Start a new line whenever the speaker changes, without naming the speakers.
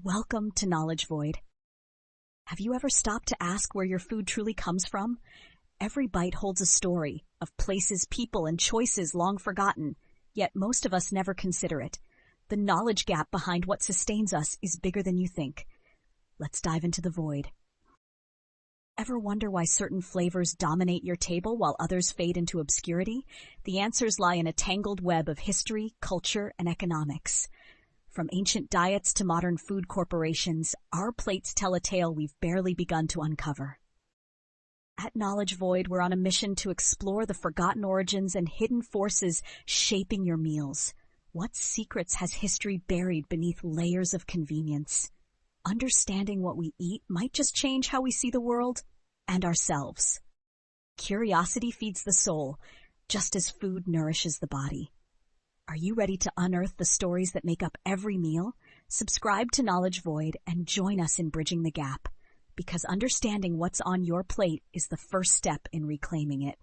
Welcome to Knowledge Void. Have you ever stopped to ask where your food truly comes from? Every bite holds a story of places, people, and choices long forgotten, yet most of us never consider it. The knowledge gap behind what sustains us is bigger than you think. Let's dive into the void. Ever wonder why certain flavors dominate your table while others fade into obscurity? The answers lie in a tangled web of history, culture, and economics. From ancient diets to modern food corporations, our plates tell a tale we've barely begun to uncover. At Knowledge Void, we're on a mission to explore the forgotten origins and hidden forces shaping your meals. What secrets has history buried beneath layers of convenience? Understanding what we eat might just change how we see the world and ourselves. Curiosity feeds the soul, just as food nourishes the body. Are you ready to unearth the stories that make up every meal? Subscribe to Knowledge Void and join us in bridging the gap, because understanding what's on your plate is the first step in reclaiming it.